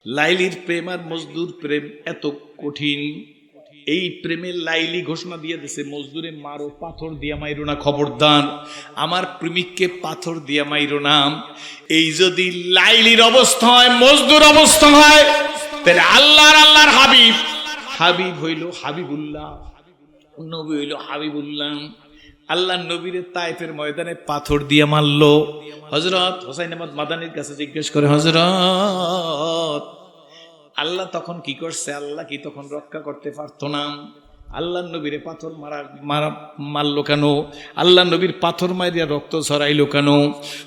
লাইলির প্রেম আর মজদুর প্রেম এত কঠিন, এই প্রেমের লাইলি ঘোষণা দিয়ে দিছে মজদুরে মারো, পাথর দিয়া মাইরো না, খবরদার আমার প্রেমিককে পাথর দিয়া মাইরো না। এই যদি লাইলির অবস্থা হয়, মজদুর অবস্থা হয়, তাহলে আল্লাহর হাবিব, হাবিব হইল হাবিবুল্লাহ, নবী হইল হাবিবুল্লাহ। আল্লাহ নবীরে তাইফের ময়দানে পাথর দিয়ে মারলো। হযরত হোসাইন আহমদ মাদানির কাছে জিজ্ঞেস করে, হযরত আল্লাহ তখন কি করছে? আল্লাহ কি তখন রক্ষা করতে পারতো না? আল্লাহ নবীরে পাথর মারলো কেন? আল্লাহ নবীর পাথর মারিয়া রক্ত ঝরাইলো কেন?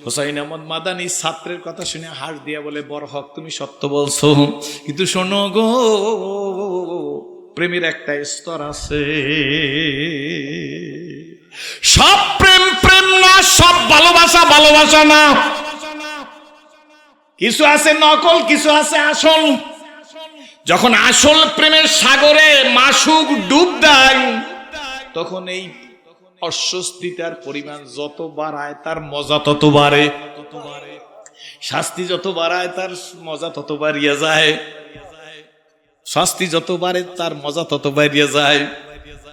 হোসাইন আহমদ মাদানি ছাত্রের কথা শুনে হাস দিয়া বলে, বরহক তুমি সত্য বলছো, কিন্তু শোনো গো, প্রেমের একটা স্তর আছে। সব প্রেম প্রেম না, সব ভালোবাসা ভালোবাসা না। কিছু আছে নকল, কিছু আছে আসল। যখন আসল প্রেমের সাগরে মাসুক ডুব দেয়, তখন এই অস্বস্তিতার পরিমাণ যত বাড়ায় তার মজা তত বাড়ে, শাস্তি যত বাড়ায় তার মজা তত বাড়িয়ে যায়, শাস্তি যত বাড়ে তার মজা তত বাড়িয়ে যায়।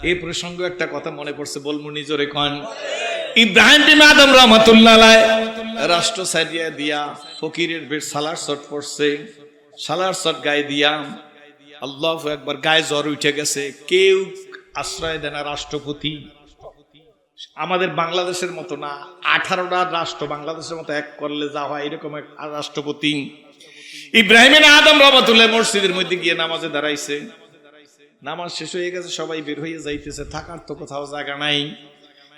এই প্রসঙ্গে একটা কথা মনে পড়ছে, বলবো নিজরে কন। ইব্রাহিম বিন আদম রাহমাতুল্লাহ আলাইহি রাষ্ট্র সারিয়া দিয়া ফকিরের বেশ সালার শট পড়ছে, সালার শট গায়ে দিয়া আল্লাহু আকবার, গায়ে জ্বর উঠে গেছে, কেউ আশ্রয় দেয় না। রাষ্ট্রপতি আমাদের বাংলাদেশের মতো না, 18টা রাষ্ট্র বাংলাদেশের মতো এক করলে যা হয় এরকম এক রাষ্ট্রপতি। ইব্রাহিম বিন আদম রাহমাতুল্লাহ মসজিদের মধ্যে গিয়ে নামাজে দাঁড়াইছে। নামাজ শেষ হয়ে গেছে, সবাই বের হয়ে যাইতেছে, থাকার তো কোথাও জায়গা নাই।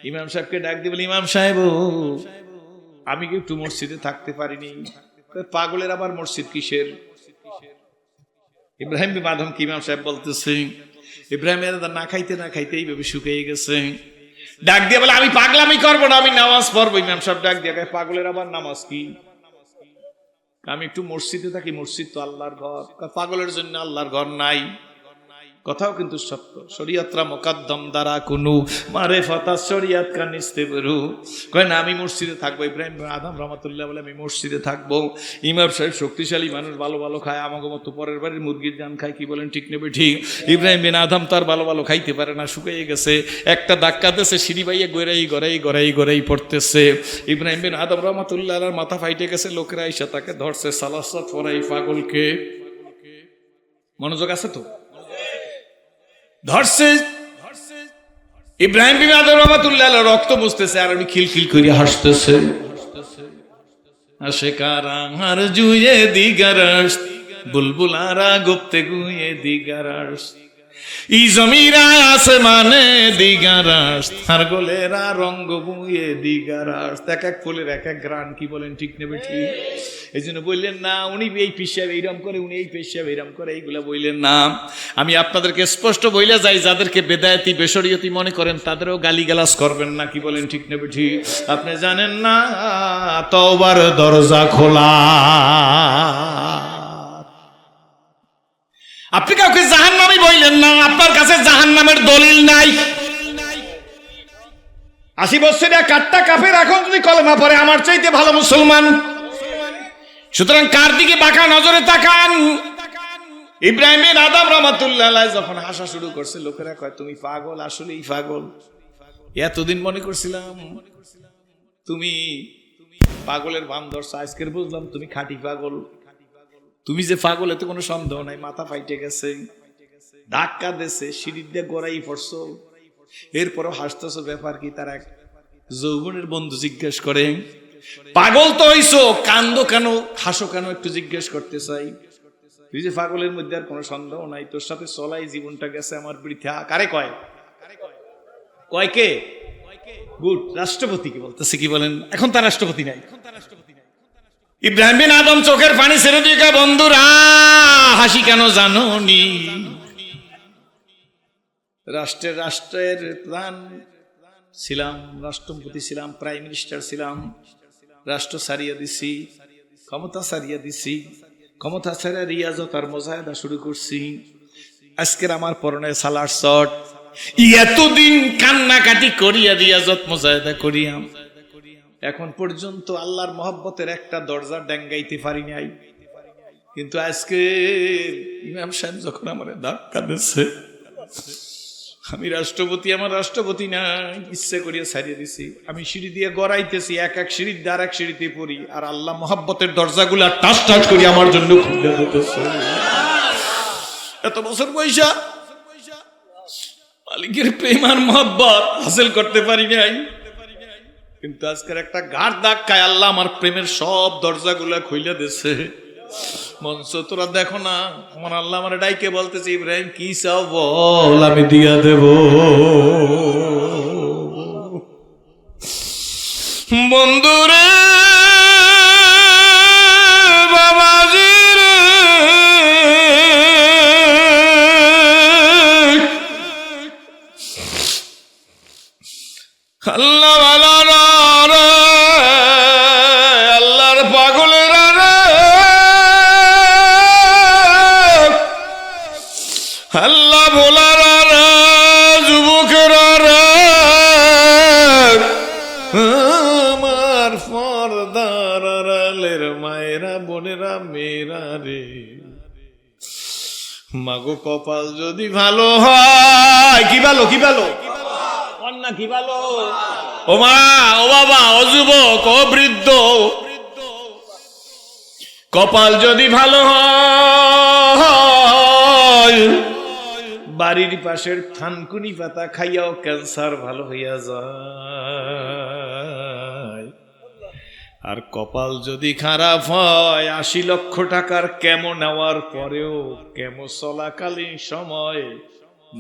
ইমাম সাহেবকে ডাক দিয়ে বলে, ইমাম সাহেব আমি কি একটু মসজিদে থাকতে পারিনি? পাগলের আবার মসজিদ কিসের? ইব্রাহিম বিন আদম কি ইমাম সাহেব বলতেছে, ইব্রাহিমের না খাইতে না খাইতে এইভাবে শুকিয়ে গেছে। ডাক দিয়ে বলে, আমি পাগলামি করবো না, আমি নামাজ পড়বো। ইমাম সাহেব ডাক দিয়ে, পাগলের আবার নামাজ কি? আমি একটু মসজিদে থাকি, মসজিদ তো আল্লাহর ঘর। পাগলের জন্য আল্লাহর ঘর নাই। কথাও কিন্তু সত্য। শরীয়তরা মুকদ্দম দ্বারা কুনু মারিফাতা শরীয়ত কা নিস্তেবরু। কয় না আমি মসজিদে থাকবো। ইব্রাহিম বিন আদম রাহমাতুল্লাহ বলে, আমি মসজিদে থাকবো। ইমাম সাহেব শক্তিশালী মানুষ, ভালো ভালো খায়, আমাকে মতো পরের বাড়ির মুরগির জান খায়। কি বলেন ঠিক নেবে ঠিক? ইব্রাহিম বিন আদম তার ভালো ভালো খাইতে পারে না, শুকিয়ে গেছে। একটা ধাক্কা দিয়েছে, সিঁড়ি বাইয়ে গড়াই পড়তেছে। ইব্রাহিম বিন আদম রাহমাতুল্লাহ আলাইহির মাথা ফাইটে গেছে। লোকেরা এসে তাকে ধরছে, সালাসাত ফরাই পাগলকে। মনোযোগ আছে তো? ধরছে। ইব্রাহিম বিন আদম রাহমাতুল্লাহ আলাইহি রক্ত বুঝতেছে, আর উনি খিলখিল করে হাসতেছে। আশিকারা আর জুয়ে দিগারস, বুলবুলারা গুপ্তে গুয়ে দিগারস, ই জমিরা আসমানে দিগারস, আর গোলেরা রঙ্গ বুয়ে দিগারস। এক এক ফুলের এক এক গ্রান। কি বলেন ঠিক নেবে ঠিক? এই জন্য বললেন না উনি এই পেশাব এইরকম করে, উনি এই পেশাব এইরকম করে, এইগুলা বললেন না। আমি আপনাদেরকে স্পষ্ট বইলে যাই, যাদেরকে বেদায়েতি বেশরিয়তি মনে করেন তাদেরও গালিগালাজ করবেন না। কি বলেন ঠিক নেবে ঠিক? আপনি জানেন না তওবার দরজা খোলা। আপনি কাউকে জাহান্নামী বললেন না, আপনার কাছে জাহান্নামের দলিল নাই। 80 বছরে কাট্টা কাফের এখন যদি কলেমা পড়ে আমার চাইতে ভালো মুসলমান। সুতরাং কার দিকে বাঁকা নজরে তাকান? ইব্রাহিম বিন আদম রাহমাতুল্লাহ আলাইহি যখন হাসা শুরু করছে, লোকেরা কয় তুমি পাগল, আসলেই পাগল। এতদিন মনে করছিলাম তুমি পাগলের ভান ধরছো, আজকের বুঝলাম তুমি খাঁটি পাগল। তুমি যে পাগল এতে কোনো সন্দেহ নাই। মাথা ফাইটে গেছে, ধাক্কা দিয়েছে, সিঁড়ি দিয়ে গড়াই পড়ছো, এরপরও হাসতেছো, ব্যাপার কি? তার এক যৌবনের বন্ধু জিজ্ঞেস করে, পাগল তো হইছো, কান্দো কেন, হাসো কেন, একটু জিজ্ঞেস করতে চাই। তুই যে পাগলের মধ্যে আর কোনো সন্দেহ নাই, তোর সাথে চলাই জীবনটা গেছে আমার বৃথা। কারে কয়? কয় কে? গুড, রাষ্ট্রপতিকে বলতেছে। কি বলেন? এখন তার রাষ্ট্রপতি নাই। ইব্রাহিম বিন আদম চোখের পানি ছেড়ে দিয়ে, বন্ধুরা হাসি কেন জানো নি? রাষ্ট্রের প্রধান ছিলাম, রাষ্ট্রপতি ছিলাম, প্রাইম মিনিস্টার ছিলাম, রাষ্ট্র সারিয়া দিছি, ক্ষমতা সারিয়া দিছি, ক্ষমতা ছাড়া রিয়াজত আর মুজাহিদা শুরু করছি। আজকের আমার পরনে সালার শট, এতদিন কান্নাকাটি করিয়া রিয়াজত মুজাহিদা করিয়া এখন পর্যন্ত আল্লাহর মহব্বতের একটা দরজা ডেঙ্গাইতে পারি নাই। কিন্তু আজকে ইমাম সাহেব যখন আমার ধাক্কা দিচ্ছে, আমি রাষ্ট্রপতি, আমার রাষ্ট্রপতি না, ইচ্ছে করিয়া ছাড়িয়ে দিছি। আমি সিঁড়ি দিয়ে গড়াইতেছি, এক এক সিঁড়ি দিয়ে আর এক সিঁড়িতে পড়ি, আর আল্লাহ মহাব্বতের দরজাগুলা টাস টাস করি আমার জন্য খুলে দিতেছে। এত বছর পয়সা মালিকের প্রেম আর মহাব্বত হাসিল করতে পারি নাই, কিন্তু আজকের একটা ঘাট ধাক্কায় আল্লাহ আমার প্রেমের সব দরজাগুলা খুলে দিছে। মঞ্চ তোরা দেখো না, আমার আল্লাহ আমার ডাইকে বলতেছে, ইব্রাহিম কি চাও বল, আমি দিয়া দেব। বন্ধুরে বাবাজি রে, আল্লাহ বালা রে, আল্লাহর পাগলেরা রে, আল্লাহ ভোলারা রে, যুবকেরা রে, আমার পর্দার আড়ালের মায়েরা, বোনেরা, মেয়েরা রে, মাগো কপাল যদি ভালো হয়, কি ভালো, কি ভালো না, কি ভালো, ও মা, ও বাবা, ও যুবক, ও বৃদ্ধ, কপাল যদি ভালো হয়, বাড়ির পাশের থানকুনি পাতা খাইয়াও ক্যান্সার ভালো হইয়া যায়। আর কপাল যদি খারাপ হয়, 80 লক্ষ টাকার কেমো নেওয়ার পরেও কেমো চলাকালীন সময়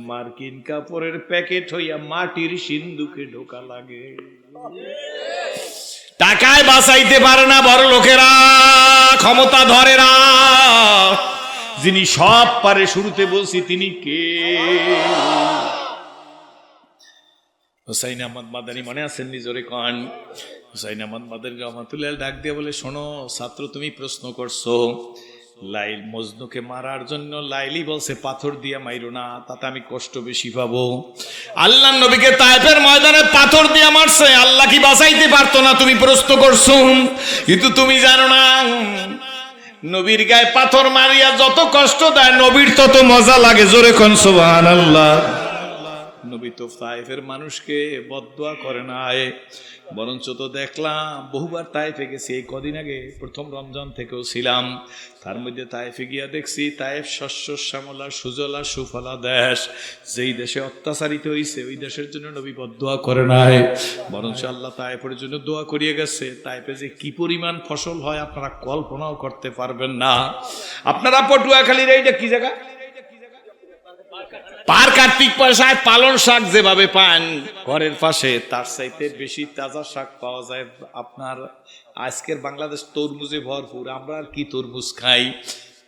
মার্কিন কাপড়ের প্যাকেট হইয়া মাটির সিন্ধুকে ঢোকা লাগে। টাকায় বাঁচাইতে পারে না বড় লোকেরা, ক্ষমতা ধরেরা। যিনি সব পারে, শুরুতে বলছি তিনি কে? হুসাইন আহমদ মাদানী, মনে আছেন? নিজরে কন। হুসাইন আহমদ মাদানী রহমাতুল্লাহ ডাক দিয়ে বলে, শোনো ছাত্র, তুমি প্রশ্ন করছো লাইল মজনুকে মারার জন্য, লাইলি বলছে পাথর দিয়া মাইরো না, তাতে আমি কষ্ট বেশি পাবো। আল্লাহ নবীকে তায়েফের ময়দানে পাথর দিয়া মারছে, আল্লাহ কি বাঁচাইতে পারতো না? তুমি প্রশ্ন করছো, কিন্তু তুমি জানো না নবীর গায়ে পাথর মারিয়া যত কষ্ট দেয়, নবীর তত মজা লাগে। জোরে কোন সুবহানাল্লাহ। নবী তো তায়েফের মানুষকে বদদুয়া করে না, বরঞ্চ তো দেখলাম বহুবার তায়েফে গেছি। এই কদিন আগে প্রথম রমজান থেকেও ছিলাম, তার মধ্যে তায়েফে গিয়া দেখছি তায়েফ শস্য শ্যামলা সুজলা সুফলা দেশ। যেই দেশে অত্যাচারিত হয়েছে ওই দেশের জন্য নবী বদদুয়া করে নাই, বরঞ্চ আল্লাহ তায়েফের জন্য দোয়া করিয়ে গেছে। তায়েফে যে কি পরিমাণ ফসল হয় আপনারা কল্পনাও করতে পারবেন না। আপনারা পটুয়াখালীর এইটা কি জায়গা, পার কার্তিক পয়সায় পালন শাক যেভাবে পান ঘরের পাশে, তার চাইতে বেশি তাজা শাক পাওয়া যায় আপনার। আজকের বাংলাদেশ তরমুজে ভরপুর, আমরা আর কি তরমুজ খাই।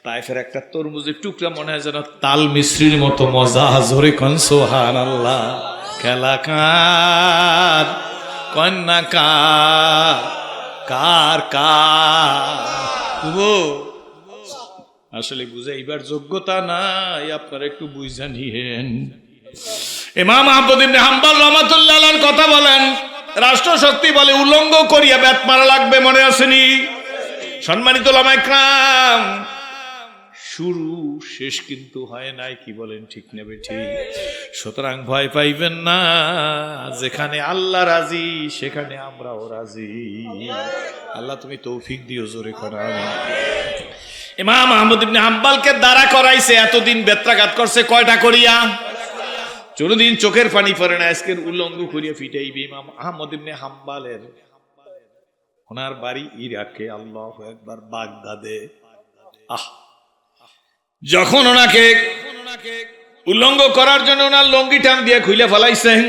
তাইফের একটা তরমুজের টুকরা মনে হয় যেন তাল মিশ্রির মতো মজা। জোরে কোন সুবহানাল্লাহ। খেলা কার, কন্যা কার, কার কার, আসলে বুঝাইবার যোগ্যতা নাই, আপনারা একটু বুঝা নিয়েন। ইমাম আহমদ ইবনে হাম্বল রাহমাতুল্লাহ আলাইহির কথা বলেন, রাষ্ট্রশক্তি বলে উলঙ্গ করিয়া বেত মারা লাগবে, মনে আসেনি? সম্মানিত উলামায়ে কেরাম, শুরু শেষ কিন্তু হয় নাই, কি বলেন ঠিক নেবে ঠিক? সুতরাং ভয় পাইবেন না, যেখানে আল্লাহ রাজি সেখানে আমরাও রাজি। আল্লাহ তুমি তৌফিক দিও, জোরে করো আমিন। ইমাম আহমদ ইবনে হাম্বলকে দাঁড়া করাইছে, এতদিন বেত্রাঘাত করছে কয়টা করিয়া? কোনদিন চোখের পানি পড়ে না, আজকের উলঙ্গ করিয়া ফিটাইবে। ইমাম আহমদ ইবনে হাম্বলের ওনার বাড়ি ইরাকে, আল্লাহু আকবার, বাগদাদে। যখন ওনাকে উলঙ্গ করার জন্য ওনার লঙ্গি টান দিয়ে খুলে ফেলাইছেন,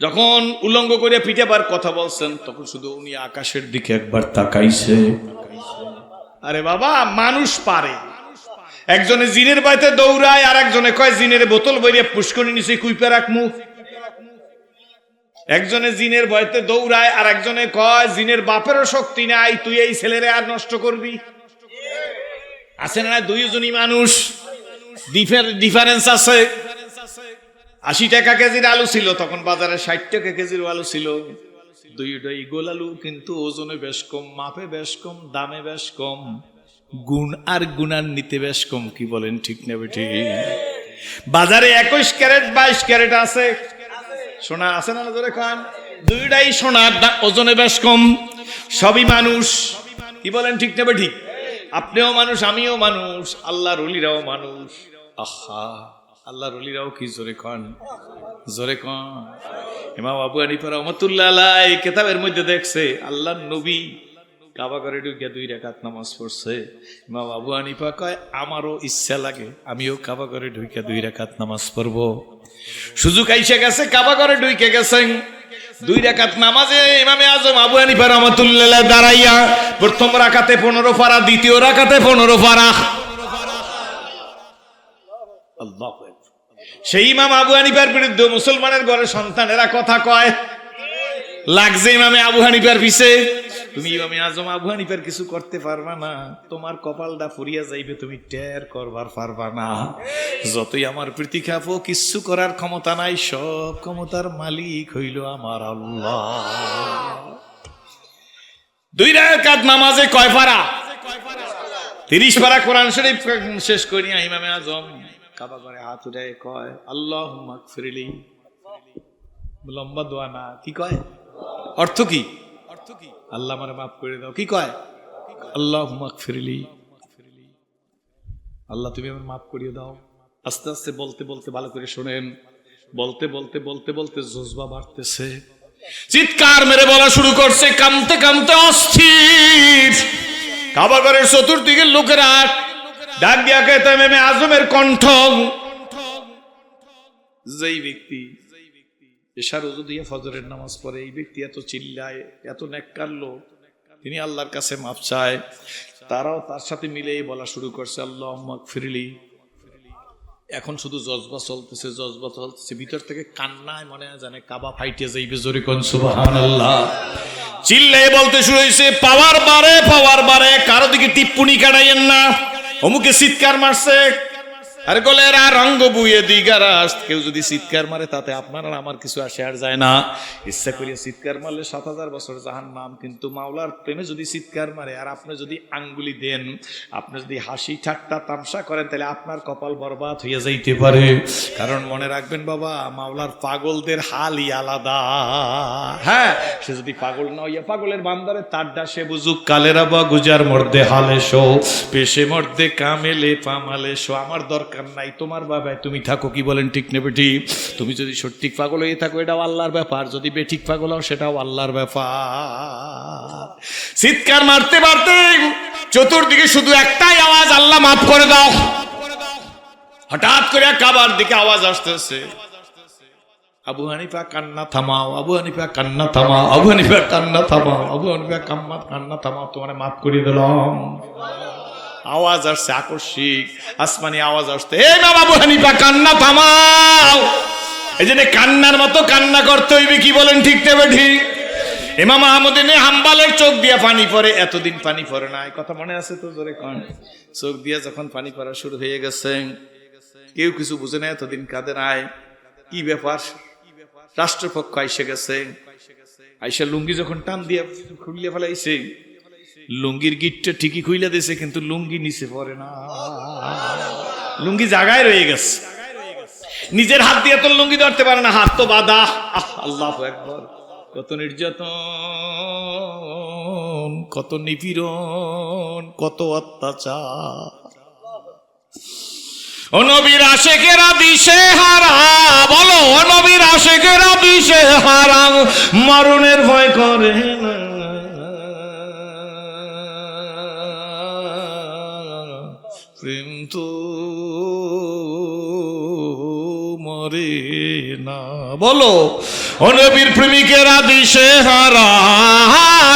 যখন উলঙ্গ করিয়া পিটাবার কথা বলছেন, তখন শুধু উনি আকাশের দিকে একবার তাকাইছে। আরে বাবা, মানুষ পারে। একজনে জিনের বাইতে দৌড়ায়, আর একজনে কয় জিনের বোতল বইরিয়া পুষ্করি নিচে কুইপে রাখমু। একজনে জিনের ভয়তে দৌড়ায়, আর একজনে কয় জিনের বাপেরও শক্তি নাই, তুই এই ছেলেরে আর নষ্ট করবি। আছে না? দুইজনই মানুষ, ডিফারেন্স আছে। 80 টাকা কেজির আলু ছিল তখন, বাজারে 60 টাকা কেজির আলু ছিল। দুইটাই গোল আলু, কিন্তু ওজনে বেশ কম, মাপে বেশ কম, দামে বেশ কম। গুণ আর গুণান্বিতে বেশ কম, কি বলেন ঠিক না বেটি? বাজারে 21 ক্যারেট 22 ক্যারেট আছে, সোনা আছে না ধরে খান, দুইটাই সোনার ওজনে বেশ কম, সবই মানুষ, কি বলেন ঠিক না বেটি? আপনিও মানুষ, আমিও মানুষ, আল্লাহর ওলিরাও মানুষ। আহা, আল্লাহর ওলিরাও কি জোরে খান, জোরে খান। ইমাম আবু হানিফা রাহমাতুল্লাহ আলাইহি কিতাবের মধ্যে দেখছে আল্লাহর নবী কাবা ঘরে ঢুকে 2 রাকাত নামাজ পড়ছে। ইমাম আবু হানিফা কয় আমারও ইচ্ছা লাগে আমিও কাবা ঘরে ঢুকে 2 রাকাত নামাজ পড়বো। সুযোগ আইসা গেছে, কাবা ঘরে ঢুকে গেছেন। 2 রাকাত নামাজে ইমামে আজম আবু হানিফা রাহমাতুল্লাহ আলাইহি দাঁড়াইয়া প্রথম রাকাতে 15 পারা, দ্বিতীয় রাকাতে 15 পারা। আল্লাহু আকবার। সেই ইমাম আবু হানিফার বিরুদ্ধে মুসলমানের ঘরে সন্তানেরা কথা কয়, লাগছে ইমামে আবু হানিফার পিছে, তুমি ইমামে আজম আবু হানিফার কিছু করতে পারবা না, তোমার কপালটা ফুরিয়া যাইবে, তুমি টের করবার পারবা না। যতই আমার প্রীতি খাপো, কিছু করার ক্ষমতা নাই, সব ক্ষমতার মালিক হইল আমার আল্লাহ। 2 রাকাত নামাজে কয় পারা? 30 পারা কোরআন শরীফ শেষ করিয়া ইমামে আজম কাবা ঘরে হাত উঠায় কয় আল্লাহুম্মা গফিরলি। লম্বা দোয়া না, কি কয়? অর্থ কি? আল্লাহ আমারে মাফ করে দাও। কি কয়? আল্লাহুম্মা গফিরলি, আল্লাহ তুমি আমাকে মাফ করিয়ে দাও। আস্তে আস্তে বলতে বলতে, ভালো করে শোনেন, বলতে বলতে বলতে বলতে জজবা বাড়তেছে, চিৎকার মেরে বলা শুরু করছে, কামতে কামতে অস্থির। কাবা ঘরের চতুর্দিকের লোকেরা ডাক দিয়া কইতে ইমামে আজমের কণ্ঠ, যেই ব্যক্তি এশার ওযু দিয়ে ফজরের নামাজ পড়ে, এই ব্যক্তি এত চিল্লায়, এত নেককার লোক, তিনি আল্লাহর কাছে মাফ চায়। তারাও তার সাথে মিলেই বলা শুরু করছে আল্লাহুম্মা গফিরলি। এখন শুধু জজবা চলতেছে, জজবা চলতেছে, ভিতর থেকে কান্নায় মনে হয় জানে কাবা ফাইটে যাইবে। জোরে কোন সুবহানাল্লাহ। চিল্লায় বলতে শুরু হয়েছে, পাওয়ার বারে, কারো দিকে টিপ্পুনি কাটাইয়েন না। অমুকে চিৎকার মারছে, আরে গলের আর রঙ্গ বুয়ে দিগারাস। কেউ যদি চিৎকার মারে তাতে আপনার আর আমার কিছু আসে আর যায় না। ইচ্ছা করিয়া চিৎকার মারলে 7000 বছর জাহান্নাম, কিন্তু মাওলার প্রেমে যদি চিৎকার মারে আর আপনি যদি আঙ্গুলি দেন, আপনি যদি হাসি ঠাট্টা তামসা করেন, তাহলে আপনার কপাল বরবাদ হইয়া যাইতে পারে। কারণ মনে রাখবেন বাবা, মাওলার পাগলদের হালই আলাদা। হ্যাঁ, সে যদি পাগল না হইয়া পাগলের বান্দারে তাড্ডা সে বুঝুক, কালেরা বা গুজার মর্দে হালে শো, পেশে মর্দে কামেলে পামালে শো। আমার দরকার নাই তোমার বাবা, তুমি থাকো, কি বলেন ঠিক না বেটি? তুমি যদি সঠিক পাগল হয়ে থাকো এটাও আল্লাহর ব্যাপার, যদি বেঠিক পাগল হও সেটাও আল্লাহর ব্যাপার। চিৎকার মারতে মারতে চতুর্দিকে শুধু একটাই আওয়াজ, আল্লাহ মাফ করে দাও। হঠাৎ করে কাবার দিকে আওয়াজ আসতেছে, আবু হানিফা কান্না থামাও, আবু হানিফা কান্না থামাও, আবু হানিফা কান্না থামাও, আবু হানিফা কান্না থামাও, তোমার মাফ করে দিলাম। আওয়াজ আসছে আকস্মিক, আসমানি আওয়াজ আসছে, হে ইমাম আবু হানিফা কান্না থামাও। এই জন্য কান্নার মতো কান্না করতে হইবে, কি বলেন ঠিক না ঠিক? ইমাম আহমদ ইবনে হাম্বলের চোখ দিয়া পানি পড়ে, এতদিন পানি পড়ে না, কথা মনে আছে তো? জোরে কোন। চোখ দিয়া যখন পানি পড়া শুরু হয়ে গেছে, কেউ কিছু বুঝে না, এতদিন কাঁদে নাই, কি ব্যাপার? রাষ্ট্রপক্ষ আইসে গেছে, আইসা লুঙ্গি যখন টান দিয়া খুললে ফেলাইছে, লুঙ্গির গিটটা ঠিকই খুইলা দিয়েছে, কিন্তু লুঙ্গি নিচে পড়ে না, লুঙ্গি জায়গায় রয়ে গেছে। নিজের হাত দিয়ে তো লুঙ্গি ধরতে পারে না, হাত তো বাঁধা। আল্লাহু আকবার। কত নির্যাতন, কত নিপীড়ন, কত অত্যাচার। ও নবীর আশিকেরা দিশে হারা, বলো ও নবীর আশিকেরা দিশে হারা, মরণের ভয় করে না, প্রেম তো মরে না। বলো ও নবীর প্রেমিকেরা দিশে হারা,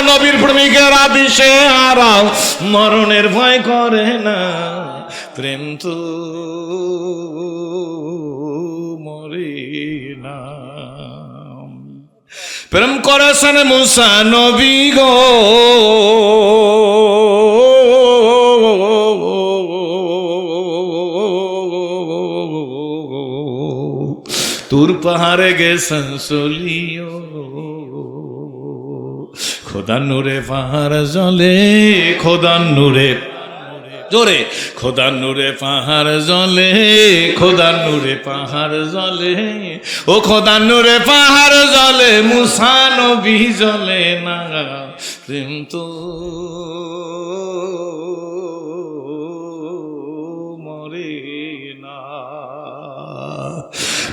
নবীর প্রেমিকেরা দিশে হারা, মরণের ভয় করে না, প্রেম তো মরে না। প্রেম করেছেন মুসা নবী গো, তুর পাহাড়ে গেছেন চলিও, খোদা নূরে পাহাড় জলে, খোদা নূরে জোরে খোদা নূরে পাহাড় জ্বলে, খোদা নূরে পাহাড় জ্বলে, ও খোদা নূরে পাহাড় জ্বলে, মুসা নবী জ্বলে না, প্রেম তো মরে না।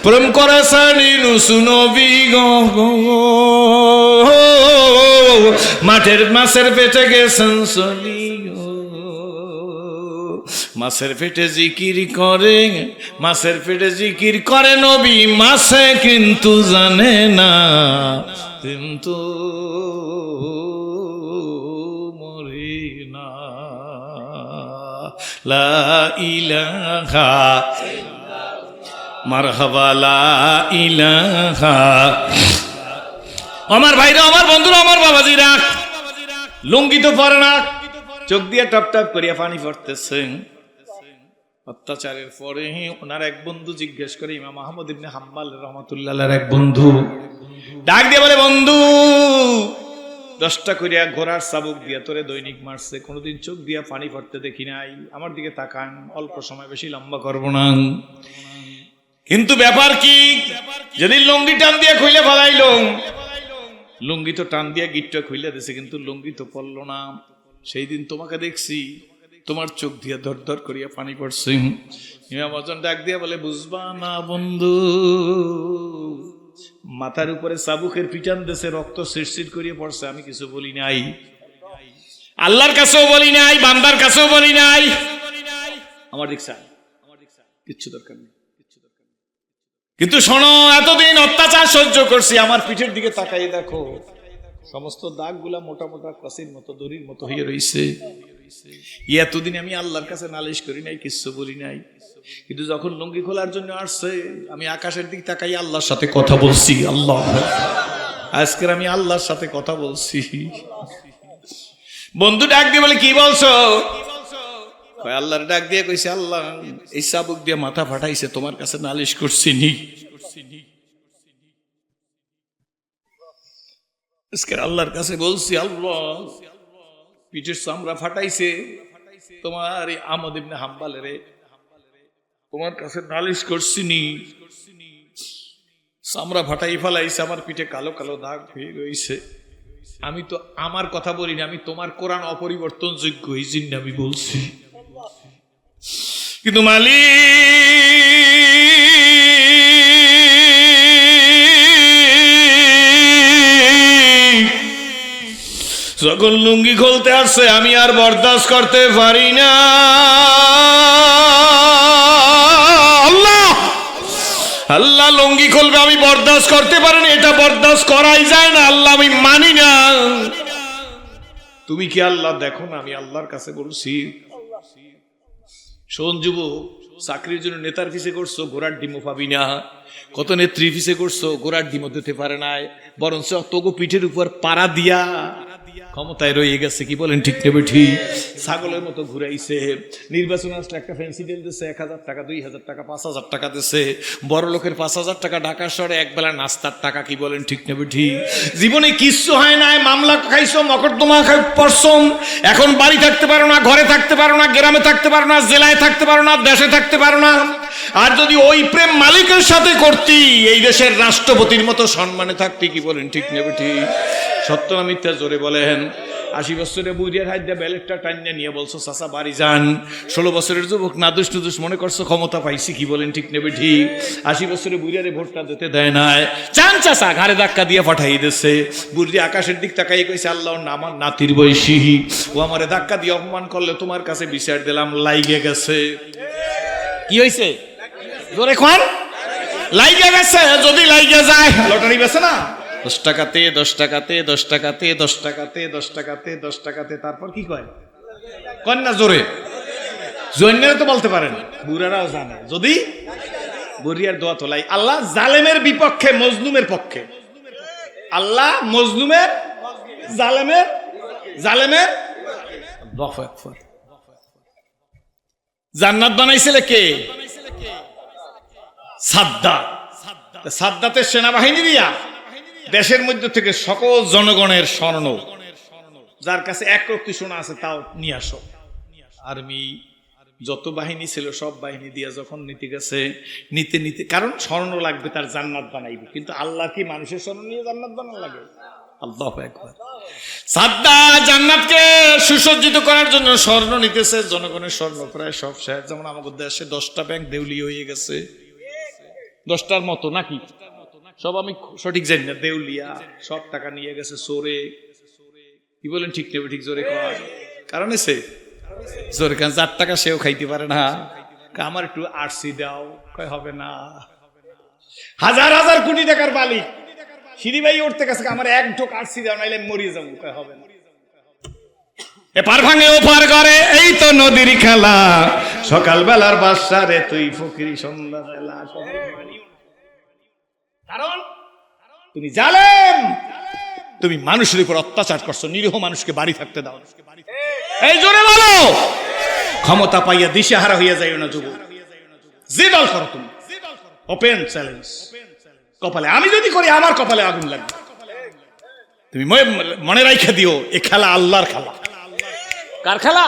প্রেম করেছেন ইউনূস নবী গো, মাঠের মাছের পেটে গেছেন চলি গো, মাছের পেটে জিকির করে, মাছের পেটে জিকির করে নবী, মাছে কিন্তু জানে না, কিন্তু মরে না। লা ইলাহা মারহাবা, লা ইলাহা। আমার ভাইরা, আমার বন্ধুরা, আমার বাবাজিরা, লুঙ্গি তো পরে না, চোখ দিয়ে টপ টপ করিয়া পানি পড়তেছে। অত্যাচারের পরে ওনার এক বন্ধু জিজ্ঞেস করে, ইমাম আহমদ ইবনে হাম্বল রাহমাতুল্লাহর এক বন্ধু ডাক দিয়ে বলে, বন্ধু 10টা করিয়া ঘোড়ার চাবুক দিয়া তোরে দৈনিক মারছে, কোনোদিন চোখ দিয়া পানি পড়তে দেখি নাই, আমার দিকে তাকান, অল্প সময়, বেশি লম্বা করবো না, কিন্তু ব্যাপার কি, যেদিন লুঙ্গি টান দিয়ে খুইলে ফেলাইল, লুঙ্গি তো টান দিয়া গিটটা খুইলে দিছে, কিন্তু লুঙ্গি তো পড়লো না, সেই দিন তোমাকে দেখছি, তোমার চোখ দিয়ে ধর ধর করিয়া পানি পড়ছে। ইমাম আজম ডাক দিয়া বলে, বুঝবা না বন্ধু, মাথার উপরে চাবুকের পিটান দেশে রক্ত শিরশির করিয়া পড়ছে, আমি কিছু বলি নাই, আল্লাহর কাছেও বলি নাই, বান্দার কাছেও বলি নাই, আমার রিকশা কিচ্ছু দরকার নেই। কিন্তু শোনো, এতদিন অত্যাচার সহ্য করছি, আমার পিঠের দিকে তাকাই দেখো, সমস্ত দাগগুলা মোটা মোটা কাশির মতো, দড়ির মতো হয়ে রয়েছে। এতদিন আমি আল্লাহর কাছে নালিশ করি নাই, কিচ্ছু বলি নাই, কিন্তু যখন লুঙ্গি খোলার জন্য আসছে, আমি আকাশের দিকে তাকাই আল্লাহর সাথে কথা বলছি। আল্লাহ, আজকের আমি আল্লাহর সাথে কথা বলছি। বন্ধু ডাক দিয়ে বলে, কি বলছো? আল্লাহর ডাক দিয়ে কইছে, আল্লাহ এই চাবুক দিয়ে মাথা ফাটাইছে, তোমার কাছে নালিশ করছি নি, আল্লাহর কাছে বলছি, আল্লাহ পিঠের চামড়া ফাটাইছে, তোমার আহমদ ইবনে হাম্বলের, তোমার কাছে নালিশ করছি নি, চামড়া ফাটাই ফেলাইছে, আমার পিঠে কালো কালো দাগ হয়ে রয়েছে, আমি তো আমার কথা বলিনি, আমি তোমার কোরআন অপরিবর্তনযোগ্য, এই জন্য আমি বলছি। কিন্তু যখন লুঙ্গি খুলতে আসছে, আমি আর বরদাস্ত করতে পারি না। আল্লাহ আল্লাহ লুঙ্গি খুলবে, আমি বরদাস্ত করতে পারি না, এটা বরদাস্ত করাই যায় না, আল্লাহ আমি মানি না। তুমি কি আল্লাহ দেখো না? আমি আল্লাহর কাছে বলছি, শোন যুবক, চাকরির জন্য নেতার পিছে করছো, ঘোড়ার ডিমও পাবি না, কত নেত্রী পিছে করছো, ঘোড়ার ডিমও দিতে পারে নাই, বরঞ্চ তোগো পিঠের উপর পাড়া দিয়া ক্ষমতায় রয়ে গেছে, কি বলেন ঠিক নেবে ঠিক, ছাগলের মতো ঘুরাইছে, নির্বাচন আসলে একটা ফ্যান্সি ডিল দিচ্ছে, 1000 টাকা, 2000 টাকা, 5000 টাকা দিচ্ছে, বড় লোকের 5000 টাকা, ঢাকা শহরে একবেলা নাস্তার টাকা, কি বলেন ঠিক নেবে ঠিক, জীবনে কিচ্ছু হয় নাই, মামলা খাইছো, মকদ্দমা পড়ছো, এখন বাড়ি থাকতে পারো না, ঘরে থাকতে পারো না, গ্রামে থাকতে পারো না, জেলায় থাকতে পারো না, দেশে থাকতে পারো না। আর যদি ওই প্রেম মালিকের সাথে করতি, এই দেশের রাষ্ট্রপতির মতো সম্মানে থাকতি, কি বলেন ঠিক নেবে ঠিক, সত্য না মিথ্যা জোরে বলেন। 80 বছরে বুড়িয়ার হাত দিয়ে ব্যালেটটা টাইনে নিয়ে বলছো, চাচা বাড়ি যান। 16 বছরের যুবক নাদুস টুদুস মনে করছো ক্ষমতা পাইছি, কি বলেন ঠিক নেবে ঠিক, 80 বছরে বুড়িয়ারে ভোটটা দিতে দেয় নাই, চান চাচা ঘাড়ে ধাক্কা দিয়ে পাঠাই দিচ্ছে। বুড়ি আকাশের দিক তাকাই কইছে, আল্লাহ আমার নাতির বয়সী, ও আমারে ধাক্কা দিয়ে অপমান করলে তোমার কাছে বিচার দিলাম, লাইগে গেছে। কি হয়েছে জোরে কোন? লাইগে গেছে। যদি লাইগে যায়, লটারি বেছে না, 10 টাকাতে 10 টাকাতে 10 টাকাতে 10 টাকাতে 10 টাকাতে 10 টাকাতে, তারপর কি কয় কন না জোরে, জন্যেরা তো বলতে পারেন, বুড়ারাও জানে। যদি বুড়িয়ার দোয়া তোলাই, আল্লাহ জালেমের বিপক্ষে, মজলুমের পক্ষে, আল্লাহ মজলুমের, জালেমের, জালেমের জান্নাত বানাইছিলে কে? সাদ্দাত। সাদ্দাতের সেনাবাহিনী দিয়া দেশের মধ্যে থেকে সকল জনগণের স্বর্ণ, যার কাছে 1 রত্তি সোনা আছে তাও নিয়ে আসো, আর্মি যত বাহিনী ছিল সব বাহিনী দিয়া যখন নিতে গেছে, নিতে নিতে, কারণ স্বর্ণ লাগবে তার জান্নাত বানাইবে, কিন্তু আল্লাহ কি মানুষের স্বর্ণ নিয়ে জান্নাত বানানো লাগে? আল্লাহু আকবার। সাদ্দাত জান্নাতকে সুসজ্জিত করার জন্য স্বর্ণ নিতেছে, জনগণের স্বর্ণ প্রায় সব শেষ। যেমন আমাদের দেশে 10টা ব্যাংক দেউলিয়া হয়ে গেছে, 10টার মতো নাকি, সব আমি সঠিক জানি না, দেউলিয়া, সব টাকা নিয়ে গেছে চোরে। কি বলেন ঠিক নেবে? ঠিক জোরে কয়। কারণ এসে জোরে কারণ 4 টাকা সেও খাইতে পারে না, আমার একটু আরসি দাও, কয় হবে না। হাজার হাজার কোটি টাকার মালিক সিঁড়ি ভাই উঠতে গেছে, আমার এক ঢোক আরসি দাও নাইলে মরিয়ে যাবো, কয় হবে না। এপার ভাঙে ওপার করে, এই তো নদীর খেলা, সকাল বেলার বাদশা রে তুই ফকিরি সন্ধ্যা বেলা। কারণ তুমি জালেম, তুমি মানুষের উপর অত্যাচার করছো, নিরীহ মানুষকে বাড়ি থাকতে দাও। এই জোরে বলো, ক্ষমতা পাইয়া দিশেহারা হইয়া যাইও না যুবক, যে দল করো তুমি, ওপেন চ্যালেঞ্জ। কপালে আমি যদি করি আমার কপালে আগুন লাগবে। তুমি মনে রাখা দিও, এ খেলা আল্লাহর খেলা। কার খেলা?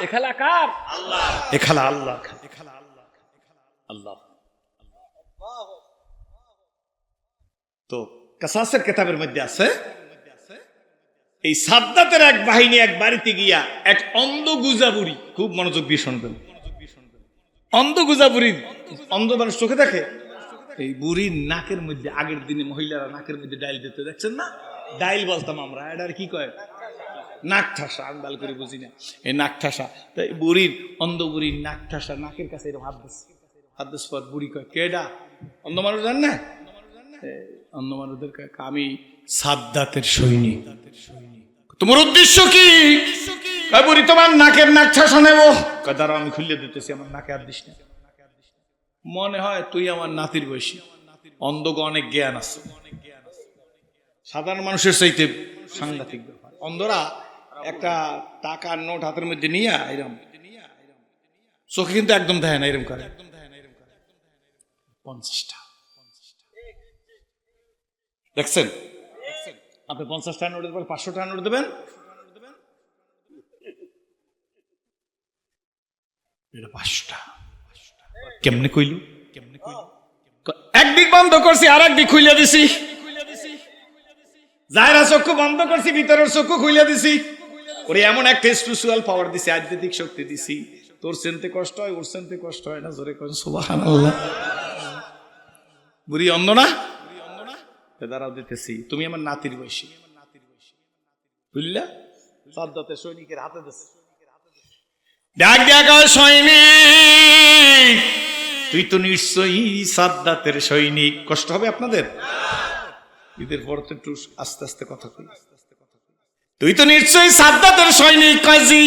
এ খেলা কার? এ খেলা আল্লাহর খেলা। আল্লাহ। তো কাসাসের কিতাবের মধ্যে আছে, এই সাদ্দাতের এক বাহিনী এক বাড়িতে গিয়া এক অন্ধ গুজা বুড়ি, খুব মনোযোগ দিয়ে শুনবেন, অন্ধ গুজা বুড়ি, অন্ধ মানুষ চোখে দেখে, এই বুড়ির নাকের মধ্যে, আগের দিনে মহিলারা নাকের মধ্যে ডাইল দিতে, দেখছেন না? ডাইল বলতাম আমরা, এটার কি কয়? নাক ঠাসা। আমি ভালো করে বুঝি না, এই নাক ঠাসা। তাই বুড়ির, অন্ধ বুড়ির নাক ঠাসা, নাকের কাছে এরকম হাত দিস, হাত দিস পর বুড়ি কয়, কেডা? অন্ধ মানুষ জান না, অন্ধ মানুষদের আমি সাদ্দাতের সৈনিক। তোমার উদ্দেশ্য কি? বুড়ি, তোমার নাকের নাক ঠাসা নেব। দাঁড়াও আমি খুলে দিতেছি, আমার নাকে আর দিস না। মনে হয় তুই আমার নাতির বয়সী। অন্ধগ অনেক জ্ঞান আছে, সাধারণ মানুষের চাইতে সাংঘাতিক ব্যাপার। অন্ধরা একটা টাকার নোট হাতের মধ্যে নিয়ে এরকম, চোখে কিন্তু একদম দেয় না, এরকম করে 50টা। দেখছেন? আপনি 50 টাকা নোট দেবেন, 500 টাকা নোট দেবেন, এটা 5টা। কেমনে কইলু? একদিক বন্ধ করছি আর একদিক খুইলা দিছি, যারা চক্ষু বন্ধ করছি ভিতরের চক্ষু খুইলা দিছি। ওরে এমন একটা স্পিরিচুয়াল পাওয়ার দিছি, আধ্যাত্মিক শক্তি দিছি, তোর চিনতে কষ্ট হয়, ওর চিনতে কষ্ট হয় না। জোরে করেন সুবহানাল্লাহ। বুড়ি অন্ধ না, দাঁড়াও দিতেছি, তুমি আমার নাতির বয়সী, বুঝলা? সাদ্দাতের সৈনিকের হাতে দিছে, ডাক ডাক সৈনিক, তুই তো নিশ্চয়ই সাদ্দাতের সৈনিক। কষ্ট হবে আপনাদের? ঈদের পর তো একটু আস্তে আস্তে কথা কই। তুই তো নিশ্চয়ই সাদ্দাতের সৈনিক। কাজী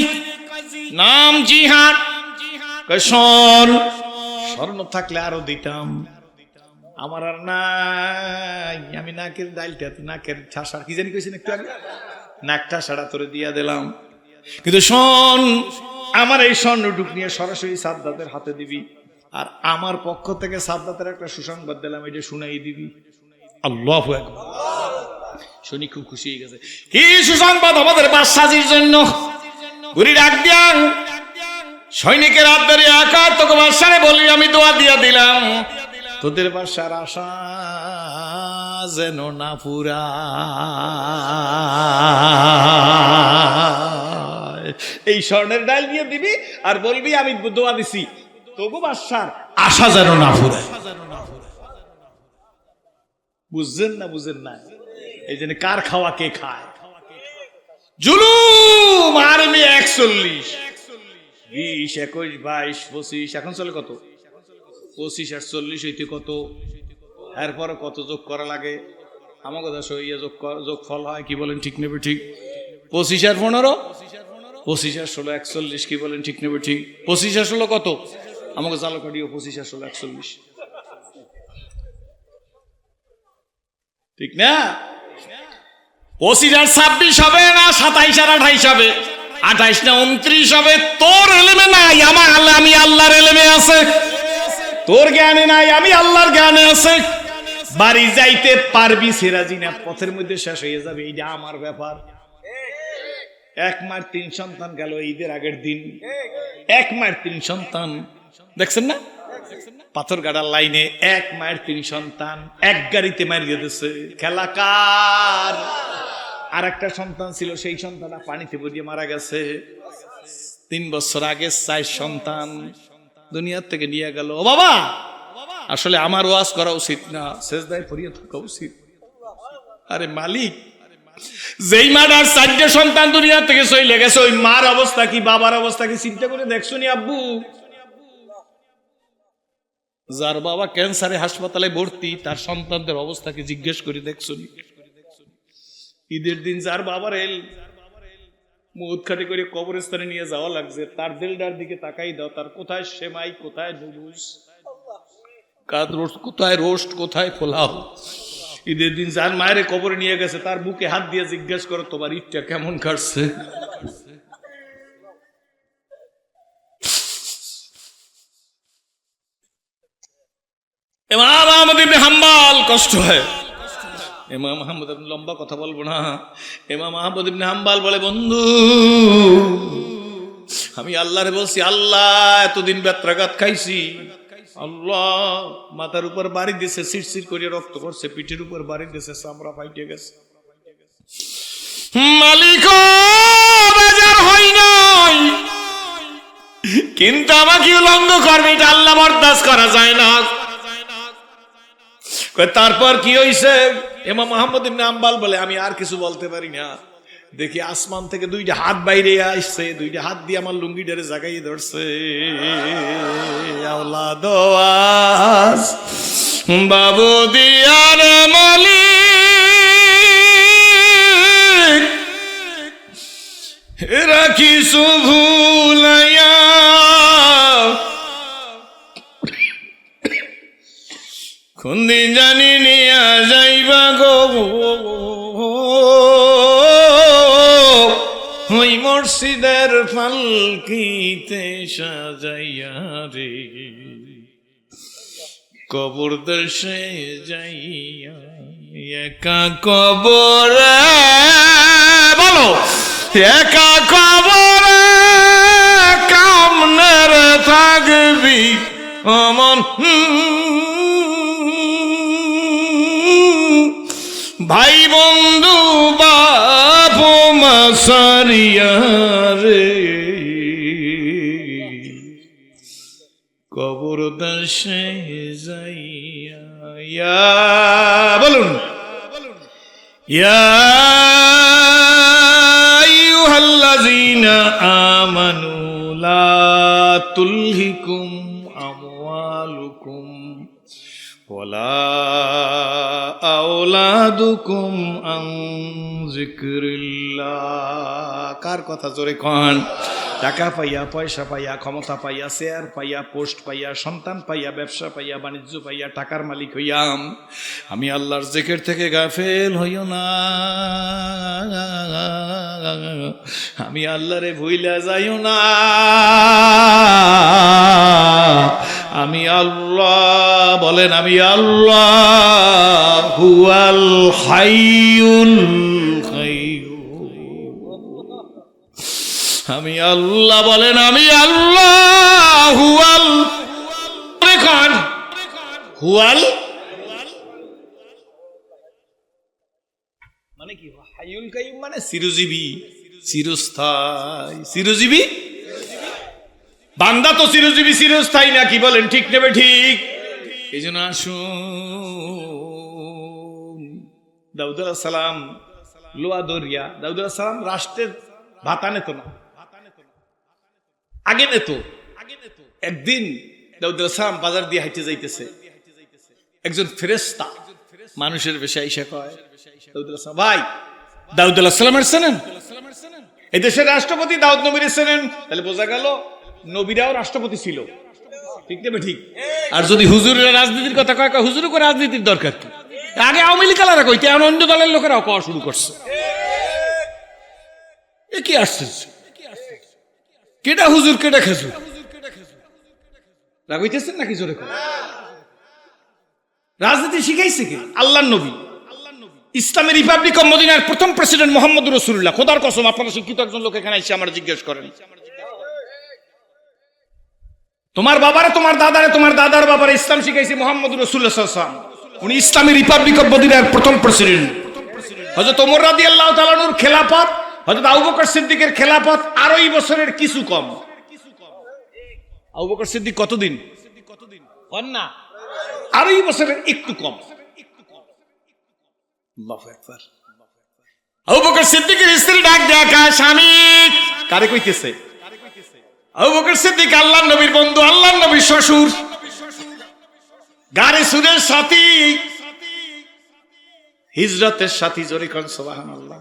নাম জিহাদ। স্বর্ণ থাকলে আরো দিতাম, আমার আর নাই। আমি নাকের ডাইলটা, নাকের ঠাসা, কি জানি কইছেন একটু আগে, নাক ঠাসাটা তোরে দিয়া দিলাম, কিন্তু শোন, আমার এই স্বর্ণটুক নিয়ে সরাসরি সাদ্দাতের হাতে দিবি, আর আমার পক্ষ থেকে সাদ্দাতের একটা সুসংবাদ দিলাম, এটা শুনাই দিবি। আল্লাহু আকবার। শুনি খুব খুশি হয়ে গেছে। কি সুসংবাদ? আমাদের বাদশাহীর জন্য। বুড়ি ডাক দিয়াং সৈনিকের হাত ধরে, আকা তোকে বাদশারে বলি, আমি দোয়া দিয়া দিলাম, তোদের বাদশার আশা যেন না পুরা। এই স্বর্ণের ডাল দিয়ে দিবি আর বলবি আমি দোয়া দিছি, তবু বাদশার আশা যেন না ফুরায়। বুঝছেন না? বুঝেন না? এই জন্য কার খাওয়া কে খায়। জুলুম আর্মি 41, 20, 21, 22, 25, এখন চলে কত? 25 আর 40 হইতে কত, এরপরে কত যোগ করা লাগে? আমার কথা সইয়া যোগ ফল হয়, কি বলেন ঠিক নেবে ঠিক? 25 আর 15, 25 আর 16, 41, কি বলেন ঠিক নেবে ঠিক? 25 আর 16 কত? আমাকে চালু কাটিও, 25 আর 16, 41, ঠিক না? 25 আর 26 হবে না, 27 আর 28 হবে, 28 না 29 হবে। তোর এলেমে নাই, আমার আমি আল্লাহর এলেমে আছে। তোর জ্ঞানে নাই, আমি আল্লাহর জ্ঞানে আছে। বাড়ি যাইতে পারবি সিরাজি না, পথের মধ্যে শেষ হয়ে যাবে, এইটা আমার ব্যাপার। এক মায়ের 3 সন্তান গেল ঈদের আগের দিন। এক মায়ের 3 সন্তান, দেখছেন না পাথর গাড়ার লাইনে? এক মায়ের 3 সন্তান এক গাড়িতে মারিয়ে দিয়েছে। খেলা কার? আর একটা সন্তান ছিল, সেই সন্তানটা পানিতে পড়িয়ে মারা গেছে। 3 বছর আগে 4 সন্তান দুনিয়ার থেকে নিয়ে গেল। ও বাবা, আসলে আমার ওয়াজ করা উচিত না, সেজদায় পড়িয়ে থাকা উচিত। আরে মালিক, যেই মার 4 সন্তান দুনিয়া থেকে চলে গেছে, ওই মার অবস্থা কি, বাবার অবস্থা কি চিন্তা করে দেখছো নি আব্বু? যার বাবা ক্যান্সারে হাসপাতালে ভর্তি, তার সন্তানদের অবস্থা কি জিজ্ঞেস করে দেখছো নি? ঈদের দিন যার বাবার মুদ খাটি করে কবরস্থানে নিয়ে যাওয়া লাগছে, তার দিলটার দিকে তাকাই দাও, তার কোথায় সেমাই, কোথায় নুডলস, কোথায় রোস্ট, কোথায় পোলাও। ঈদের দিন যার মায়ের কবরে নিয়ে গেছে, তার বুকে হাত দিয়ে জিজ্ঞেস করো তোমার ঈদটা কেমন কাটছে। ইমাম আহমদ ইবনে হাম্বল, কষ্ট হয়। ইমাম আহমদ, লম্বা কথা বলবো না। ইমাম আহমদ ইবনে হাম্বল বলে, বন্ধু আমি আল্লাহরে বলছি, আল্লাহ এতদিন ব্যত্রাঘাত খাইছি, আল্লাহ মাথার উপর বাড়ি দিয়েছে, সিরসির করে রক্ত করছে, পিঠের উপর বাড়ি দিয়েছে, চামড়া ফাইটে গেছে। মালিক বাজার হয় নাই, কিন্তু আমাকে উলঙ্গ করবে, এটা আল্লাহ বরদাস্ত করা যায় না। তারপর কি হইছে? ইমাম আহমদ ইবনে হাম্বল বলে, আমি আর কিছু বলতে পারি না। দেখি আসমান থেকে 2টা হাত বাইরে আসছে, 2টা হাত দিয়ে আমার লুঙ্গিটারে জাগাই ধরছে। আওলাদ আস বাবু দিয়ার মালিক রাখিসু ভুলাইয়া, কোনদিন জানি নিয়া যাইবা গো ওই মসজিদের পালকিতে সাজাইয়া রে, কবর দেশে যাইয়া একা কবরে, বলো একা কবরে কামনের থাকবি অমন, ভাই বন্ধু বাপ মাসারিয়া রে, কবর দেশে যাইয়া, বলুন ইয়া আইয়ুহাল্লাযীনা আমানু লা তুলহিকুম আমওয়ালুকুম ওয়ালা আওলাদুকুম আন যিকরিল্লাহ। কার কথা জোরে কন? টাকা পাইয়া, পয়সা পাইয়া, ক্ষমতা পাইয়া, শেয়ার পাইয়া, পোস্ট পাইয়া, সন্তান পাইয়া, ব্যবসা পাইয়া, বাণিজ্য পাইয়া, টাকার মালিক হইয়াম, আমি আল্লাহর জিকির থেকে গাফেল হইও না। আমি আল্লাহরে ভুইলা যাইও না। আমি আল্লাহ, বলেন আমি আল্লাহ হুয়াল হাইয়ুল কাইয়্যুম। আমি আল্লাহ, বলেন আমি আল্লাহ হুয়াল, হুয়াল মানে কি? হাইয়ুল কাইয়্যুম মানে চিরজীবী, চিরস্থায়ী, চিরজীবী। বান্দা তো চিরজীবী চিরস্থায়ী নাকি? বলেন ঠিক নেবে ঠিক? এই জন্য আসুন, দাউদ আলাইহিস সালাম লোয়া দরিয়া, দাউদ আলাইহিস সালাম রাষ্ট্রের ভাতা নেত না, আগে নেত। একদিন দাউদ আলাইহিস সালাম বাজার দিয়ে হাঁটতে যাইতেছে, একজন ফেরেশতা মানুষের বেশে আইসা কয়, দাউদ আলাইহিস সালাম, ভাই দাউদ আলাইহিস সালামের চেনেন? এই দেশের রাষ্ট্রপতি দাউদ নবীর চেনেন? তাহলে বোঝা গেল নবীরাও রাষ্ট্রপতি ছিল, ঠিক নেবে ঠিক? আর যদি হুজুরের রাজনীতির কথা কয়, হুজুরও করে রাজনীতির দরকার কি? আগে আওয়ামী লীগ কালারা কইতে, এখন অন্য দলের লোকেরাও কওয়া শুরু করছে। এ কি আশ্চর্য! কেটা হুজুর, কেটা খেজুর? রাগ হইতেছেন নাকি? জোরে কর। রাজনীতি শিখাইছে কে? আল্লাহর নবী। ইসলামী রিপাবলিক অফ মদিনার প্রথম প্রেসিডেন্ট মোহাম্মদ রাসূলুল্লাহ। খোদার কসম, আপনারা শিক্ষিত একজন লোক এখানে এসে আমার জিজ্ঞেস করেন, তোমার বাবারে, তোমার দাদারে, তোমার দাদার বাবারে ইসলাম শিখাইছে মোহাম্মদ রাসূলুল্লাহ সাল্লাল্লাহু আলাইহি ওয়াসাল্লাম। উনি ইসলামী রিপাবলিক অফ মদিনার প্রথম প্রেসিডেন্ট। হযরত ওমর রাদিয়াল্লাহু তাআলা আনহুর খেলাফত, হযরত আবু বকর সিদ্দিকের খেলাফত 2.5 বছরের কিছু কম। আবু বকর সিদ্দিক কতদিন? কন না, 2.5 বছরের একটু কম। আল্লাহু আকবার। আবু বকর সিদ্দিকের স্ত্রী ডাক দেখা, স্বামী। কারে কইতেছে? আবু বকর সিদ্দিক আল্লাহর নবীর বন্ধু, আল্লাহর নবীর শ্বশুর, গারে সুরের সাথী, হিজরতের সাথী। জোরে কোন সুবহানাল্লাহ।